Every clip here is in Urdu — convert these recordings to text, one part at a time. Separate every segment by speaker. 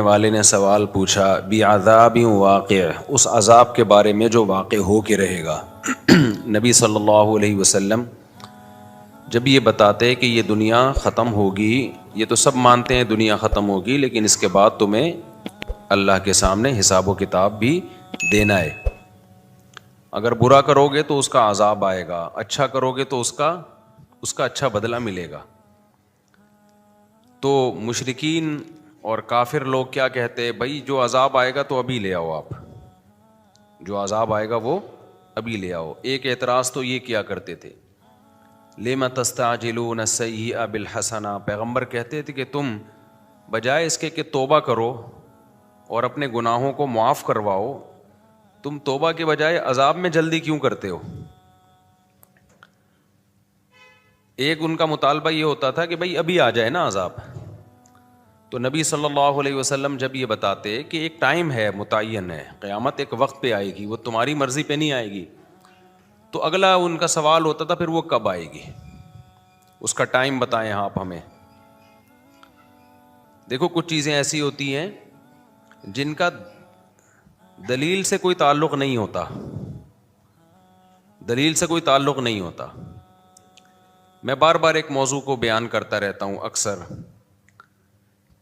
Speaker 1: والے نے سوال پوچھا بعذاب واقع، اس عذاب کے بارے میں جو واقع ہو کے رہے گا۔ نبی صلی اللہ علیہ وسلم جب یہ بتاتے کہ یہ دنیا ختم ہوگی، یہ تو سب مانتے ہیں دنیا ختم ہوگی، لیکن اس کے بعد تمہیں اللہ کے سامنے حساب و کتاب بھی دینا ہے۔ اگر برا کرو گے تو اس کا عذاب آئے گا، اچھا کرو گے تو اس کا اچھا بدلہ ملے گا۔ تو مشرکین اور کافر لوگ کیا کہتے ہیں؟ بھائی جو عذاب آئے گا تو ابھی لے آؤ، آپ جو عذاب آئے گا وہ ابھی لے آؤ۔ ایک اعتراض تو یہ کیا کرتے تھے، لِمَ تَسْتَعْجِلُونَ السَّيِّئَ بِالْحَسَنَةِ، پیغمبر کہتے تھے کہ تم بجائے اس کے کہ توبہ کرو اور اپنے گناہوں کو معاف کرواؤ، تم توبہ کے بجائے عذاب میں جلدی کیوں کرتے ہو؟ ایک ان کا مطالبہ یہ ہوتا تھا کہ بھائی ابھی آ جائے نا عذاب۔ تو نبی صلی اللہ علیہ وسلم جب یہ بتاتے کہ ایک ٹائم ہے، متعین ہے، قیامت ایک وقت پہ آئے گی، وہ تمہاری مرضی پہ نہیں آئے گی، تو اگلا ان کا سوال ہوتا تھا پھر وہ کب آئے گی، اس کا ٹائم بتائیں آپ ہمیں۔ دیکھو کچھ چیزیں ایسی ہوتی ہیں جن کا دلیل سے کوئی تعلق نہیں ہوتا، دلیل سے کوئی تعلق نہیں ہوتا۔ میں بار بار ایک موضوع کو بیان کرتا رہتا ہوں اکثر،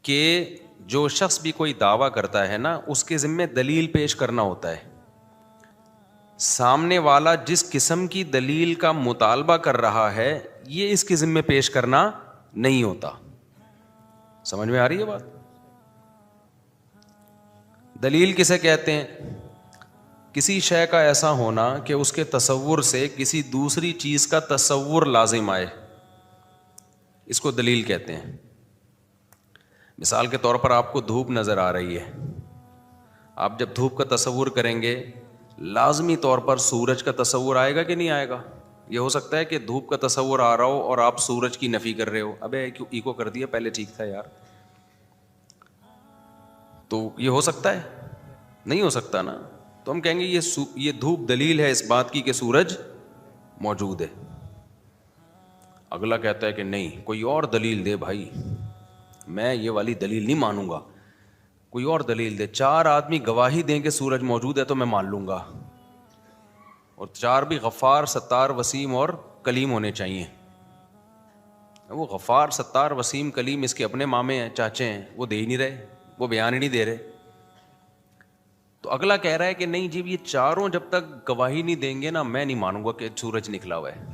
Speaker 1: کہ جو شخص بھی کوئی دعویٰ کرتا ہے نا، اس کے ذمے دلیل پیش کرنا ہوتا ہے۔ سامنے والا جس قسم کی دلیل کا مطالبہ کر رہا ہے، یہ اس کے ذمے پیش کرنا نہیں ہوتا۔ سمجھ میں آ رہی ہے بات؟ دلیل کسے کہتے ہیں؟ کسی شے کا ایسا ہونا کہ اس کے تصور سے کسی دوسری چیز کا تصور لازم آئے، اس کو دلیل کہتے ہیں۔ مثال کے طور پر آپ کو دھوپ نظر آ رہی ہے، آپ جب دھوپ کا تصور کریں گے لازمی طور پر سورج کا تصور آئے گا کہ نہیں آئے گا؟ یہ ہو سکتا ہے کہ دھوپ کا تصور آ رہا ہو اور آپ سورج کی نفی کر رہے ہو، ابے ایکو کر دیا، پہلے ٹھیک تھا یار۔ تو یہ ہو سکتا ہے؟ نہیں ہو سکتا نا۔ تو ہم کہیں گے یہ دھوپ دلیل ہے اس بات کی کہ سورج موجود ہے۔ اگلا کہتا ہے کہ نہیں، کوئی اور دلیل دے بھائی، میں یہ والی دلیل نہیں مانوں گا، کوئی اور دلیل دے۔ چار آدمی گواہی دیں کہ سورج موجود ہے تو میں مان لوں گا، اور چار بھی غفار، ستار، وسیم اور کلیم ہونے چاہیے۔ وہ غفار، ستار، وسیم، کلیم اس کے اپنے مامے ہیں، چاچے ہیں، وہ دے ہی نہیں رہے، وہ بیان ہی نہیں دے رہے۔ تو اگلا کہہ رہا ہے کہ نہیں جی، یہ چاروں جب تک گواہی نہیں دیں گے نا، میں نہیں مانوں گا کہ سورج نکلا ہوا ہے۔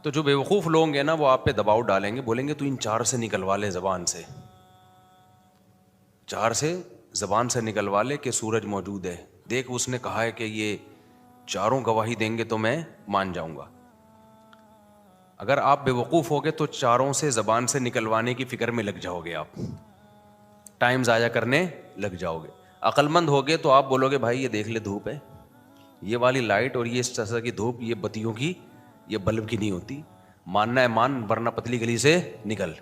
Speaker 1: تو جو بیوقوف لوگ ہیں نا، وہ آپ پہ دباؤ ڈالیں گے، بولیں گے تو ان چار سے نکلوا لے، زبان سے، چار سے زبان سے نکلوا لے کہ سورج موجود ہے، دیکھ اس نے کہا ہے کہ یہ چاروں گواہی دیں گے تو میں مان جاؤں گا۔ اگر آپ بیوقوف ہوگے تو چاروں سے زبان سے نکلوانے کی فکر میں لگ جاؤ گے، آپ ٹائم ضائع کرنے لگ جاؤ گے۔ عقل مند ہوگے تو آپ بولو گے بھائی یہ دیکھ لے دھوپ ہے، یہ والی لائٹ اور یہ اس طرح کی دھوپ، یہ بتیوں کی، یہ بلب کی نہیں ہوتی، ماننا ہے مان، ورنہ پتلی گلی سے نکل۔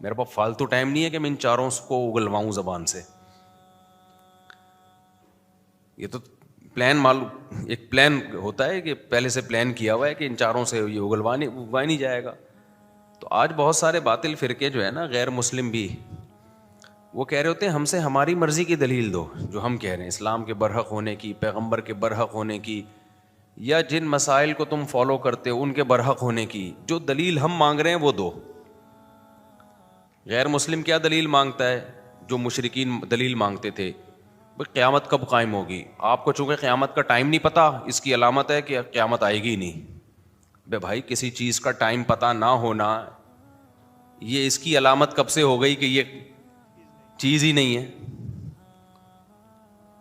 Speaker 1: میرے پاس فالتو ٹائم نہیں ہے کہ میں ان چاروں کو اگلواؤں زبان سے۔ یہ تو پلان معلوم، ایک پلان ہوتا ہے کہ پہلے سے پلان کیا ہوا ہے کہ ان چاروں سے یہ اگلوا نہیں جائے گا۔ تو آج بہت سارے باطل فرقے جو ہے نا، غیر مسلم بھی، وہ کہہ رہے ہوتے ہیں ہم سے ہماری مرضی کی دلیل دو، جو ہم کہہ رہے ہیں اسلام کے برحق ہونے کی، پیغمبر کے برحق ہونے کی، یا جن مسائل کو تم فالو کرتے ہو ان کے برحق ہونے کی، جو دلیل ہم مانگ رہے ہیں وہ دو۔ غیر مسلم کیا دلیل مانگتا ہے؟ جو مشرکین دلیل مانگتے تھے، قیامت کب قائم ہوگی؟ آپ کو چونکہ قیامت کا ٹائم نہیں پتا، اس کی علامت ہے کہ قیامت آئے گی نہیں۔ بے بھائی کسی چیز کا ٹائم پتا نہ ہونا، یہ اس کی علامت کب سے ہو گئی کہ یہ چیز ہی نہیں ہے؟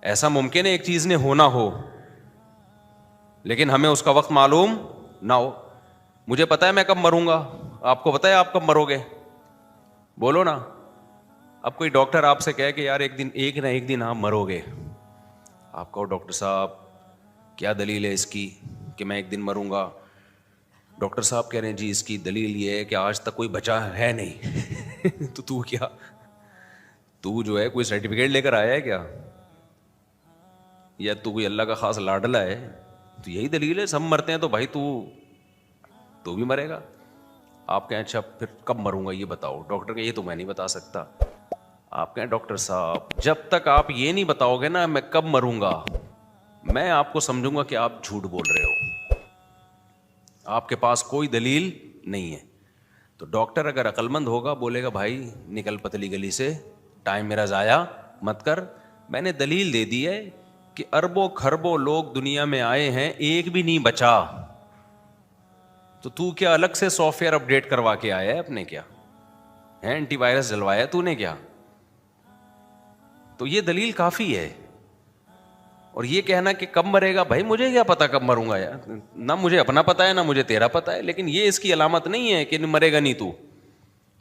Speaker 1: ایسا ممکن ہے ایک چیز نے ہونا ہو لیکن ہمیں اس کا وقت معلوم نہ ہو۔ مجھے پتا ہے میں کب مروں گا، آپ کو پتا ہے آپ کب مرو گے؟ بولو نا۔ اب کوئی ڈاکٹر آپ سے کہے کہ یار ایک نہ ایک دن آپ مرو گے، آپ کہو ڈاکٹر صاحب کیا دلیل ہے اس کی کہ میں ایک دن مروں گا؟ ڈاکٹر صاحب کہہ رہے ہیں جی اس کی دلیل یہ ہے کہ آج تک کوئی بچا ہے نہیں۔ تو کیا، تو جو ہے کوئی سرٹیفکیٹ لے کر آیا ہے کیا؟ یا تو کوئی اللہ کا خاص لاڈلا ہے؟ تو یہی دلیل ہے، سب مرتے ہیں تو بھائی تو بھی مرے گا۔ آپ کہیں اچھا پھر کب مروں گا یہ بتاؤ. ڈاکٹر کہ یہ تو میں نہیں بتا سکتا. آپ کہیں ڈاکٹر صاحب جب تک آپ یہ نہیں بتاؤ گے نا میں کب مروں گا, میں آپ کو سمجھوں گا کہ آپ جھوٹ بول رہے ہو, آپ کے پاس کوئی دلیل نہیں ہے. تو ڈاکٹر اگر عقل مند ہوگا بولے گا بھائی نکل پتلی گلی سے, ٹائم میرا ضائع مت کر, میں نے دلیل دے دی ہے کہ اربوں کھربوں لوگ دنیا میں آئے ہیں ایک بھی نہیں بچا, تو کیا الگ سے سافٹ ویئر اپڈیٹ کروا کے آیا ہے اپنے, کیا ہے اینٹی وائرس ڈلوایا تو نے کیا؟ تو یہ دلیل کافی ہے. اور یہ کہنا کہ کب مرے گا, بھائی مجھے کیا پتا کب مروں گا یار, نہ مجھے اپنا پتا ہے نہ مجھے تیرا پتا ہے, لیکن یہ اس کی علامت نہیں ہے کہ مرے گا نہیں تو.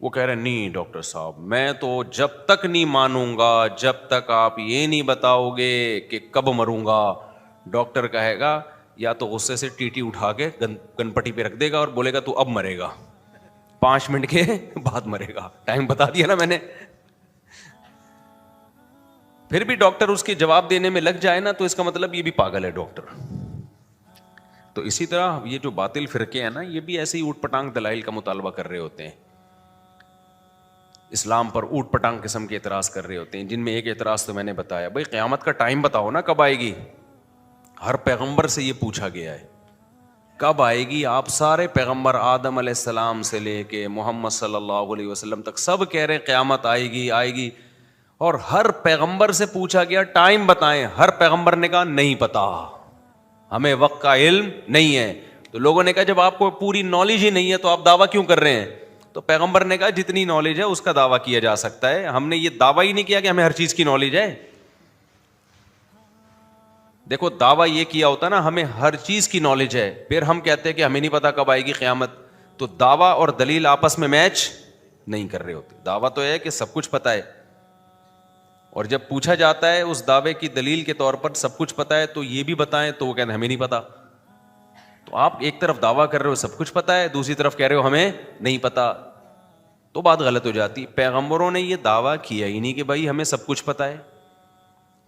Speaker 1: وہ کہہ رہے نہیں ڈاکٹر صاحب میں تو جب تک نہیں مانوں گا جب تک آپ یہ نہیں بتاؤ گے کہ کب مروں گا. ڈاکٹر کہے گا یا تو غصے سے ٹی اٹھا کے گن پٹی پہ رکھ دے گا اور بولے گا تو اب مرے گا, 5 منٹ کے بعد مرے گا, ٹائم بتا دیا نا میں نے. پھر بھی ڈاکٹر اس کے جواب دینے میں لگ جائے نا تو اس کا مطلب یہ بھی پاگل ہے ڈاکٹر. تو اسی طرح یہ جو باطل فرقے ہیں نا یہ بھی ایسے ہی اوٹ پٹانگ دلائل کا مطالبہ کر رہے ہوتے ہیں, اسلام پر اوٹ پٹانگ قسم کے اعتراض کر رہے ہوتے ہیں, جن میں ایک اعتراض تو میں نے بتایا, بھائی قیامت کا ٹائم بتاؤ نا کب آئے گی. ہر پیغمبر سے یہ پوچھا گیا ہے کب آئے گی. آپ سارے پیغمبر آدم علیہ السلام سے لے کے محمد صلی اللہ علیہ وسلم تک سب کہہ رہے ہیں قیامت آئے گی آئے گی, اور ہر پیغمبر سے پوچھا گیا ٹائم بتائیں, ہر پیغمبر نے کہا نہیں پتا, ہمیں وقت کا علم نہیں ہے. تو لوگوں نے کہا جب آپ کو پوری نالج ہی نہیں ہے تو آپ دعویٰ کیوں کر رہے ہیں؟ تو پیغمبر نے کہا جتنی نالج ہے اس کا دعویٰ کیا جا سکتا ہے, ہم نے یہ دعویٰ ہی نہیں کیا کہ ہمیں ہر چیز کی نالج ہے. دیکھو دعویٰ یہ کیا ہوتا نا ہمیں ہر چیز کی نالج ہے, پھر ہم کہتے ہیں کہ ہمیں نہیں پتا کب آئے گی قیامت, تو دعویٰ اور دلیل آپس میں میچ نہیں کر رہے ہوتے. دعویٰ تو ہے کہ سب کچھ پتا ہے, اور جب پوچھا جاتا ہے اس دعوے کی دلیل کے طور پر سب کچھ پتا ہے تو یہ بھی بتائیں, تو وہ کہتے ہیں ہمیں نہیں پتا. تو آپ ایک طرف دعویٰ کر رہے ہو سب کچھ پتا ہے, دوسری طرف کہہ رہے ہو ہمیں نہیں پتا, تو بات غلط ہو جاتی. پیغمبروں نے یہ دعویٰ کیا ہی نہیں کہ بھائی ہمیں سب کچھ پتا ہے.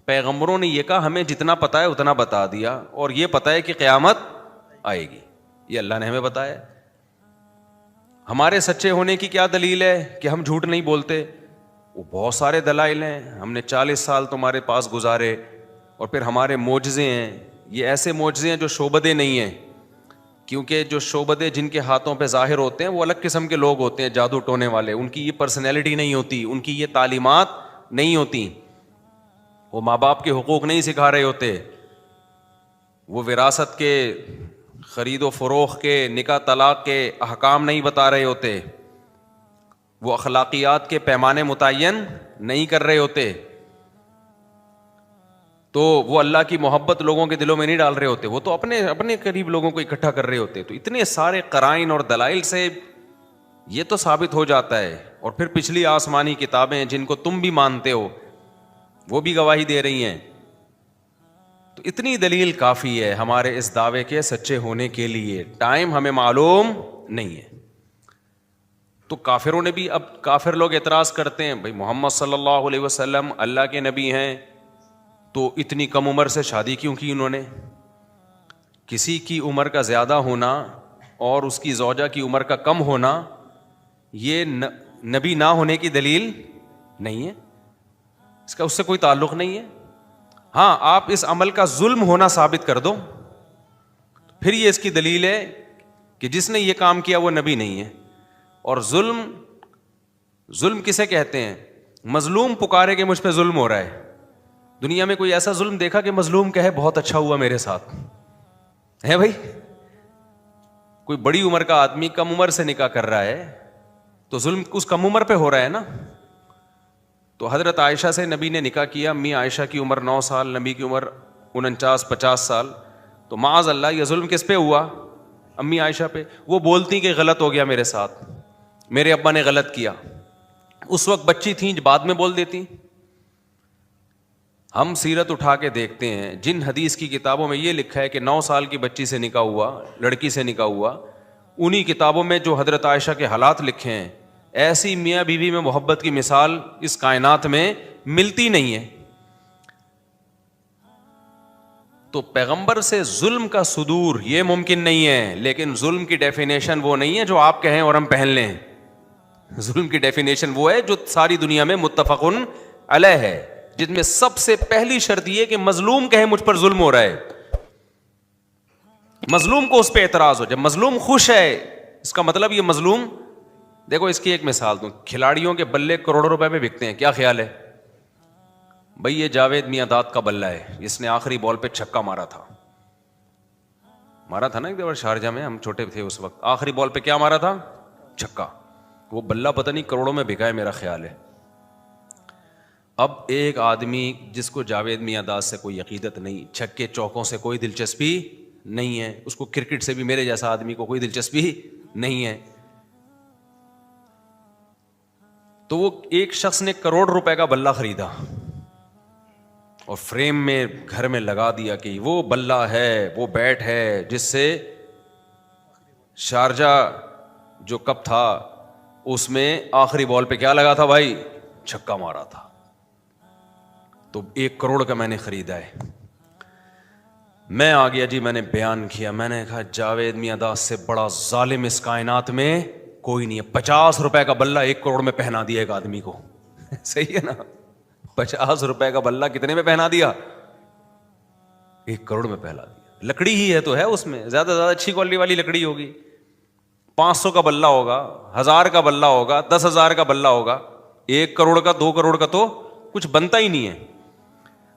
Speaker 1: پیغمبروں نے یہ کہا ہمیں جتنا پتا ہے اتنا بتا دیا, اور یہ پتا ہے کہ قیامت آئے گی, یہ اللہ نے ہمیں بتایا. ہمارے سچے ہونے کی کیا دلیل ہے کہ ہم جھوٹ نہیں بولتے؟ وہ بہت سارے دلائل ہیں, ہم نے 40 سال تمہارے پاس گزارے, اور پھر ہمارے معجزے ہیں, یہ ایسے معجزے ہیں جو شعبدے نہیں ہیں, کیونکہ جو شعبدے جن کے ہاتھوں پہ ظاہر ہوتے ہیں وہ الگ قسم کے لوگ ہوتے ہیں, جادو ٹونے والے, ان کی یہ پرسنالٹی نہیں ہوتی, ان کی یہ تعلیمات نہیں ہوتی, وہ ماں باپ کے حقوق نہیں سکھا رہے ہوتے, وہ وراثت کے خرید و فروخت کے نکاح طلاق کے احکام نہیں بتا رہے ہوتے, وہ اخلاقیات کے پیمانے متعین نہیں کر رہے ہوتے, تو وہ اللہ کی محبت لوگوں کے دلوں میں نہیں ڈال رہے ہوتے, وہ تو اپنے قریب لوگوں کو اکٹھا کر رہے ہوتے. تو اتنے سارے قرائن اور دلائل سے یہ تو ثابت ہو جاتا ہے. اور پھر پچھلی آسمانی کتابیں جن کو تم بھی مانتے ہو وہ بھی گواہی دے رہی ہیں. تو اتنی دلیل کافی ہے ہمارے اس دعوے کے سچے ہونے کے لیے. ٹائم ہمیں معلوم نہیں ہے. تو کافروں نے بھی, اب کافر لوگ اعتراض کرتے ہیں بھائی محمد صلی اللہ علیہ وسلم اللہ کے نبی ہیں تو اتنی کم عمر سے شادی کیوں کی انہوں نے؟ کسی کی عمر کا زیادہ ہونا اور اس کی زوجہ کی عمر کا کم ہونا یہ نبی نہ ہونے کی دلیل نہیں ہے, اس سے کوئی تعلق نہیں ہے. ہاں آپ اس عمل کا ظلم ہونا ثابت کر دو, پھر یہ اس کی دلیل ہے کہ جس نے یہ کام کیا وہ نبی نہیں ہے. اور ظلم کسے کہتے ہیں؟ مظلوم پکارے کہ مجھ پہ ظلم ہو رہا ہے. دنیا میں کوئی ایسا ظلم دیکھا کہ مظلوم کہے بہت اچھا ہوا میرے ساتھ ہے؟ بھائی کوئی بڑی عمر کا آدمی کم عمر سے نکاح کر رہا ہے تو ظلم اس کم عمر پہ ہو رہا ہے نا. تو حضرت عائشہ سے نبی نے نکاح کیا, امی عائشہ کی عمر 9 سال, نبی کی عمر 49-50 سال. تو معاذ اللہ یہ ظلم کس پہ ہوا؟ امی عائشہ پہ. وہ بولتی کہ غلط ہو گیا میرے ساتھ, میرے ابا نے غلط کیا. اس وقت بچی تھیں, بعد میں بول دیتی. ہم سیرت اٹھا کے دیکھتے ہیں, جن حدیث کی کتابوں میں یہ لکھا ہے کہ 9 سال کی بچی سے نکاح ہوا, لڑکی سے نکاح ہوا, انہی کتابوں میں جو حضرت عائشہ کے حالات لکھے ہیں, ایسی میاں بیوی میں محبت کی مثال اس کائنات میں ملتی نہیں ہے. تو پیغمبر سے ظلم کا صدور یہ ممکن نہیں ہے، لیکن ظلم کی ڈیفینیشن وہ نہیں ہے جو آپ کہیں اور ہم پہن لیں. ظلم کی ڈیفینیشن وہ ہے جو ساری دنیا میں متفقن علیہ ہے، جن میں سب سے پہلی شرط یہ کہ مظلوم کہے مجھ پر ظلم ہو رہا ہے، مظلوم کو اس پہ اعتراض ہو. جب مظلوم خوش ہے اس کا مطلب یہ مظلوم. دیکھو اس کی ایک مثال دوں، کھلاڑیوں کے بلے کروڑوں روپے میں بکتے ہیں، کیا خیال ہے بھائی؟ یہ جاوید میاں داد کا بلہ ہے، اس نے آخری بال پہ چھکا مارا تھا نا ایک دفعہ شارجہ میں، ہم چھوٹے تھے اس وقت. آخری بال پہ کیا مارا تھا؟ چھکا. وہ بلہ پتہ نہیں کروڑوں میں بکا ہے میرا خیال ہے. اب ایک آدمی جس کو جاوید میاں داد سے کوئی عقیدت نہیں، چھکے چوکوں سے کوئی دلچسپی نہیں ہے، اس کو کرکٹ سے بھی میرے جیسا آدمی کو کوئی دلچسپی نہیں ہے، تو وہ ایک شخص نے کروڑ روپے کا بلہ خریدا اور فریم میں گھر میں لگا دیا کہ وہ بلہ ہے، وہ بیٹ ہے جس سے شارجہ جو کپ تھا اس میں آخری بال پہ کیا لگا تھا بھائی؟ چھکا مارا تھا. تو 1 کروڑ کا میں نے خریدا ہے. میں آ گیا جی، میں نے بیان کیا، میں نے کہا جاوید میاں داد سے بڑا ظالم اس کائنات میں کوئی نہیں ہے. 50 روپے کا بلہ 1 کروڑ میں پہنا دیا ایک آدمی کو. صحیح ہے نا؟ 50 روپے کا بلہ کتنے میں پہنا دیا؟ 1 کروڑ میں پہنا دیا. لکڑی ہی ہے تو ہے، اس میں زیادہ سے زیادہ اچھی کوالٹی والی لکڑی ہوگی. 500 کا بلہ ہوگا، 1000 کا بلہ ہوگا، 10,000 کا بلہ ہوگا. 1 کروڑ کا 2 کروڑ کا تو کچھ بنتا ہی نہیں ہے.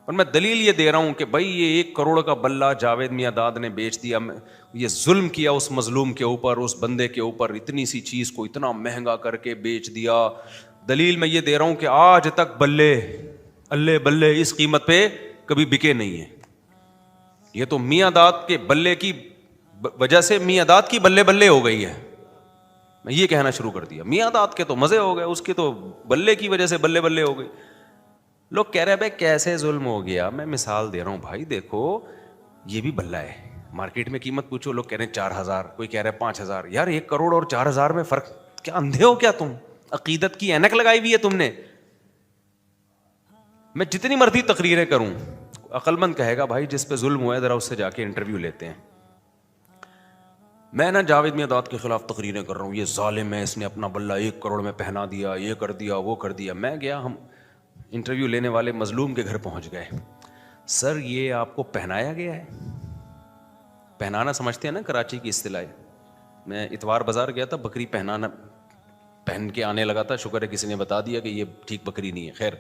Speaker 1: اور میں دلیل یہ دے رہا ہوں کہ بھائی یہ 1 کروڑ کا بلہ جاوید میاں داد نے بیچ دیا، یہ ظلم کیا اس مظلوم کے اوپر، اس بندے کے اوپر، اتنی سی چیز کو اتنا مہنگا کر کے بیچ دیا. دلیل میں یہ دے رہا ہوں کہ آج تک بلے اللہ بلے اس قیمت پہ کبھی بکے نہیں ہیں. یہ تو میاں داد کے بلے کی وجہ سے میاں داد کی بلے بلے ہو گئی ہے. میں یہ کہنا شروع کر دیا میاں داد کے تو مزے ہو گئے، اس کے تو بلے کی وجہ سے بلے بلے ہو گئی. لوگ کہہ رہے ہیں بھائی کیسے ظلم ہو گیا. میں مثال دے رہا ہوں بھائی، دیکھو یہ بھی بلہ ہے، مارکیٹ میں قیمت پوچھو، لوگ کہہ رہے ہیں 4,000، کوئی کہہ رہے ہیں 5,000. یار 1 کروڑ اور 4,000 میں فرق، کیا اندھے ہو کیا تم؟ عقیدت کی اینک لگائی ہوئی ہے تم نے. میں جتنی مرضی تقریریں کروں، عقل مند کہے گا بھائی جس پہ ظلم ہوا ہے ذرا اس سے جا کے انٹرویو لیتے ہیں. میں نا جاوید میاں داد کے خلاف تقریریں کر رہا ہوں، یہ ظالم ہے، اس نے اپنا بلہ 1 کروڑ میں پہنا دیا، یہ کر دیا، وہ کر دیا. میں گیا، ہم انٹرویو لینے والے مظلوم کے گھر پہنچ گئے. سر یہ آپ کو پہنایا گیا ہے؟ پہنانا سمجھتے ہیں نا کراچی کی اصطلاح. میں اتوار بازار گیا تھا، بکری پہن کے آنے لگا تھا، شکر ہے کسی نے بتا دیا کہ یہ ٹھیک بکری نہیں ہے. خیر،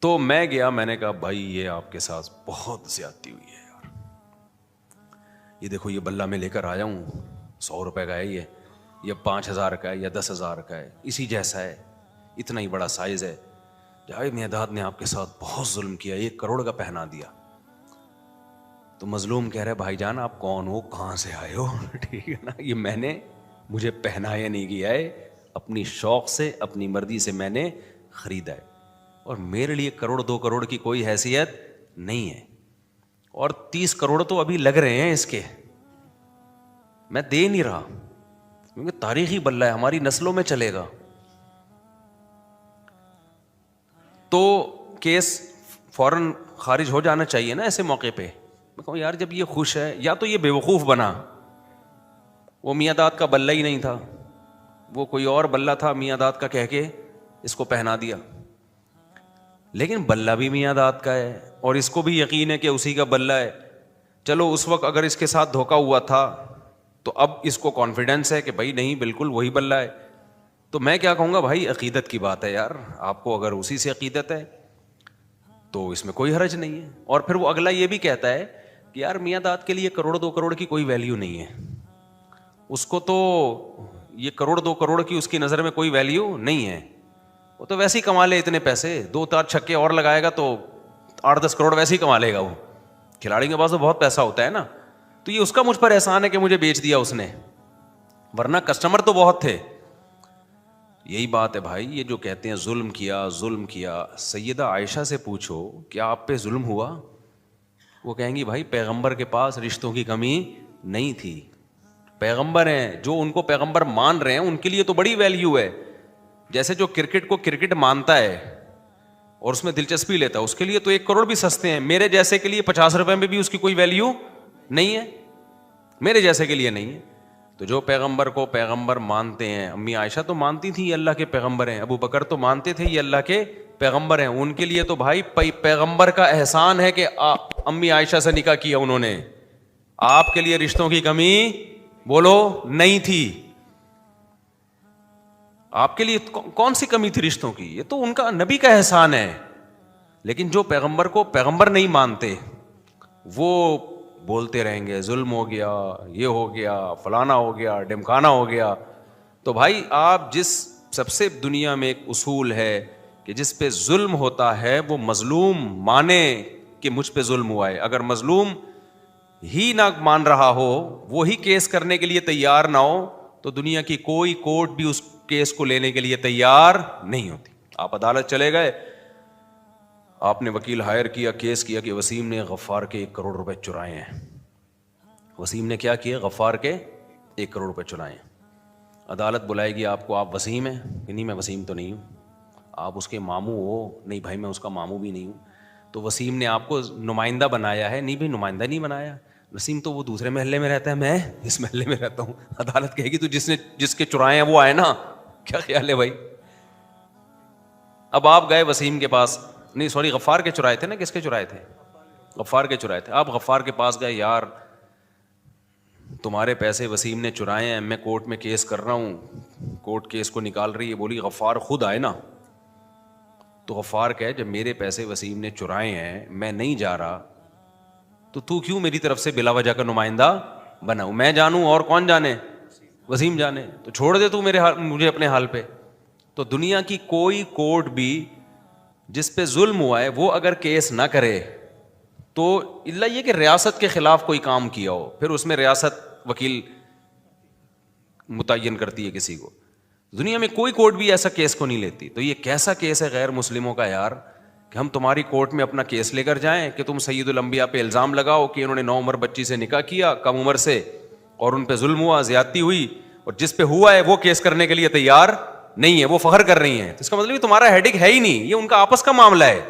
Speaker 1: تو میں گیا، میں نے کہا بھائی یہ آپ کے ساتھ بہت زیادتی ہوئی ہے یار، یہ دیکھو یہ بلہ میں لے کر آیا ہوں، 100 روپے کا ہے یہ 5,000 کا ہے یا 10,000 کا ہے، اسی جیسا ہے، اتنا ہی بڑا سائز ہے. جاوید میاں داد نے آپ کے ساتھ بہت ظلم کیا، 1 کروڑ کا پہنا دیا. تو مظلوم کہہ رہے بھائی جان آپ کون ہو، کہاں سے آئے ہو؟ ٹھیک ہے نا، یہ میں نے، مجھے پہنایا نہیں گیا ہے، اپنی شوق سے اپنی مرضی سے میں نے خریدا ہے، اور میرے لیے 1 کروڑ 2 کروڑ کی کوئی حیثیت نہیں ہے. اور 30 کروڑ تو ابھی لگ رہے ہیں اس کے، میں دے نہیں رہا کیونکہ تاریخی بلہ ہے، ہماری نسلوں میں چلے گا. تو کیس فوراً خارج ہو جانا چاہیے نا ایسے موقع پہ. میں کہوں یار جب یہ خوش ہے، یا تو یہ بے وقوف بنا، وہ میاں داد کا بلہ ہی نہیں تھا، وہ کوئی اور بلہ تھا میاں داد کا کہہ کے اس کو پہنا دیا. لیکن بلہ بھی میاں داد کا ہے اور اس کو بھی یقین ہے کہ اسی کا بلہ ہے. چلو اس وقت اگر اس کے ساتھ دھوکا ہوا تھا تو اب اس کو کانفیڈنس ہے کہ بھائی نہیں بالکل وہی بلہ ہے. تو میں کیا کہوں گا بھائی عقیدت کی بات ہے یار، آپ کو اگر اسی سے عقیدت ہے تو اس میں کوئی حرج نہیں ہے. اور پھر وہ اگلا یہ بھی کہتا ہے کہ یار میاں داد کے لیے 1 کروڑ 2 کروڑ کی کوئی ویلیو نہیں ہے، اس کو تو یہ 1 کروڑ 2 کروڑ کی اس کی نظر میں کوئی ویلیو نہیں ہے، وہ تو ویسے ہی کما لے اتنے پیسے، 2-4 چھکے اور لگائے گا تو 8-10 کروڑ ویسے ہی کما لے گا. وہ کھلاڑی کے پاس تو بہت پیسہ ہوتا ہے نا، تو یہ اس کا مجھ پر احسان ہے کہ مجھے بیچ دیا اس نے، ورنہ کسٹمر تو بہت تھے. یہی بات ہے بھائی، یہ جو کہتے ہیں ظلم کیا ظلم کیا، سیدہ عائشہ سے پوچھو کیا آپ پہ ظلم ہوا؟ وہ کہیں گی بھائی پیغمبر کے پاس رشتوں کی کمی نہیں تھی، پیغمبر ہیں، جو ان کو پیغمبر مان رہے ہیں ان کے لیے تو بڑی ویلیو ہے. جیسے جو کرکٹ کو کرکٹ مانتا ہے اور اس میں دلچسپی لیتا ہے, اس کے لیے تو 1 کروڑ بھی سستے ہیں. میرے جیسے کے لیے 50 روپے میں بھی اس کی کوئی ویلیو نہیں ہے, میرے جیسے کے لیے نہیں ہے. تو جو پیغمبر کو پیغمبر مانتے ہیں, امی عائشہ تو مانتی تھی یہ اللہ کے پیغمبر ہیں, ابو بکر تو مانتے تھے یہ اللہ کے پیغمبر ہیں, ان کے لیے تو بھائی پیغمبر کا احسان ہے کہ امی عائشہ سے نکاح کیا انہوں نے. آپ کے لیے رشتوں کی کمی بولو نہیں تھی. آپ کے لیے کون سی کمی تھی رشتوں کی؟ یہ تو ان کا نبی کا احسان ہے. لیکن جو پیغمبر کو پیغمبر نہیں مانتے وہ بولتے رہیں گے ظلم ہو گیا, یہ ہو گیا, فلانا ہو گیا, ڈمکانا ہو گیا. تو بھائی آپ جس سب سے دنیا میں ایک اصول ہے کہ جس پہ ظلم ہوتا ہے وہ مظلوم مانے کہ مجھ پہ ظلم ہوا ہے. اگر مظلوم ہی نہ مان رہا ہو, وہی کیس کرنے کے لیے تیار نہ ہو, تو دنیا کی کوئی کورٹ بھی اس کیس کو لینے کے لیے تیار نہیں ہوتی. آپ عدالت چلے گئے, آپ نے وکیل ہائر کیا, کیس کیا کہ وسیم نے غفار کے 1 کروڑ روپے چرائے ہیں. وسیم نے کیا کیا؟ غفار کے 1 کروڑ روپے چرائے ہیں. عدالت بلائے گی آپ کو, آپ وسیم ہیں کہ نہیں؟ میں وسیم تو نہیں ہوں. آپ اس کے ماموں ہو؟ نہیں بھائی میں اس کا ماموں بھی نہیں ہوں. تو وسیم نے آپ کو نمائندہ بنایا ہے؟ نہیں بھائی نمائندہ نہیں بنایا. وسیم تو وہ دوسرے محلے میں رہتا ہے, میں اس محلے میں رہتا ہوں. عدالت کہے گی تو جس کے چرائے ہیں وہ آئے نا. کیا خیال ہے بھائی؟ اب آپ گئے وسیم کے پاس, نہیں سوری غفار کے چرائے تھے نا, کس کے چرائے تھے؟ غفار کے چرائے تھے. آپ غفار کے پاس گئے, یار تمہارے پیسے وسیم نے چرائے ہیں, میں کورٹ میں کیس کر رہا ہوں, کورٹ کیس کو نکال رہی ہے. بولی غفار خود آئے نا. تو غفار کہے جب میرے پیسے وسیم نے چرائے ہیں, میں نہیں جا رہا, تو کیوں میری طرف سے بلا وجہ کا نمائندہ بناؤں؟ میں جانوں اور کون جانے؟ وسیم جانے. تو چھوڑ دے تو مجھے اپنے حال پہ. تو دنیا کی کوئی کورٹ بھی جس پہ ظلم ہوا ہے وہ اگر کیس نہ کرے تو اللہ یہ کہ ریاست کے خلاف کوئی کام کیا ہو, پھر اس میں ریاست وکیل متعین کرتی ہے کسی کو. دنیا میں کوئی کورٹ بھی ایسا کیس کو نہیں لیتی. تو یہ کیسا کیس ہے غیر مسلموں کا یار, کہ ہم تمہاری کورٹ میں اپنا کیس لے کر جائیں کہ تم سید الانبیاء پہ الزام لگاؤ کہ انہوں نے 9 عمر بچی سے نکاح کیا کم عمر سے, اور ان پہ ظلم ہوا, زیادتی ہوئی, اور جس پہ ہوا ہے وہ کیس کرنے کے لیے تیار نہیں ہے, وہ فخر کر رہی ہیں. تو اس کا مطلب تمہارا ہیڈک ہے ہی نہیں, یہ ان کا آپس کا معاملہ ہے.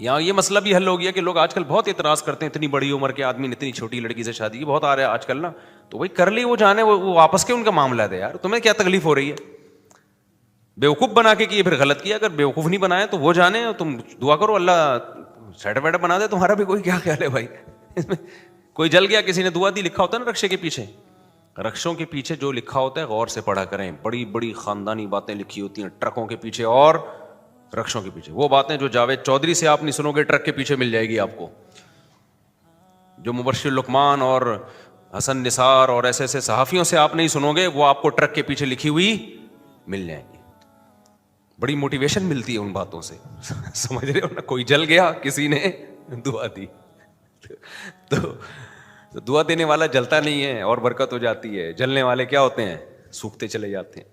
Speaker 1: یہاں یہ مسئلہ بھی حل ہو گیا کہ لوگ آج کل بہت اعتراض کرتے ہیں, اتنی بڑی عمر کے آدمی نے اتنی چھوٹی لڑکی سے شادی کی, بہت آ رہا ہے آج کل نا. تو وہی کر لی, وہ جانے, وہ آپس کے ان کا معاملہ ہے یار, تمہیں کیا تکلیف ہو رہی ہے؟ بیوقوف بنا کے کیے پھر غلط کیا, اگر بیوقوف نہیں بنایا تو وہ جانے, تم دعا کرو اللہ سیٹ ویٹ بنا دے تمہارا بھی. کوئی کیا خیال ہے بھائی اس میں؟ کوئی جل گیا, کسی نے دعا دی, لکھا ہوتا ہے نا رکشے کے پیچھے, رکشوں کے پیچھے جو لکھا ہوتا ہے غور سے پڑھا کریں. بڑی بڑی خاندانی باتیں لکھی ہوتی ہیں ٹرکوں کے پیچھے اور رکشوں کے پیچھے. وہ باتیں جو جاوید چودھری سے آپ نہیں سنو گے, ٹرک کے پیچھے مل جائے گی آپ کو. جو مبشر لقمان اور حسن نثار اور ایسے ایسے صحافیوں سے آپ نہیں سنو گے, وہ آپ کو ٹرک کے پیچھے لکھی ہوئی مل جائیں گی. بڑی موٹیویشن ملتی ہے ان باتوں سے, سمجھ رہے ہو نا. کوئی جل گیا, کسی نے دعا دی, تو دعا دینے والا جلتا نہیں ہے اور برکت ہو جاتی ہے, جلنے والے کیا ہوتے ہیں؟ سوکھتے چلے جاتے ہیں.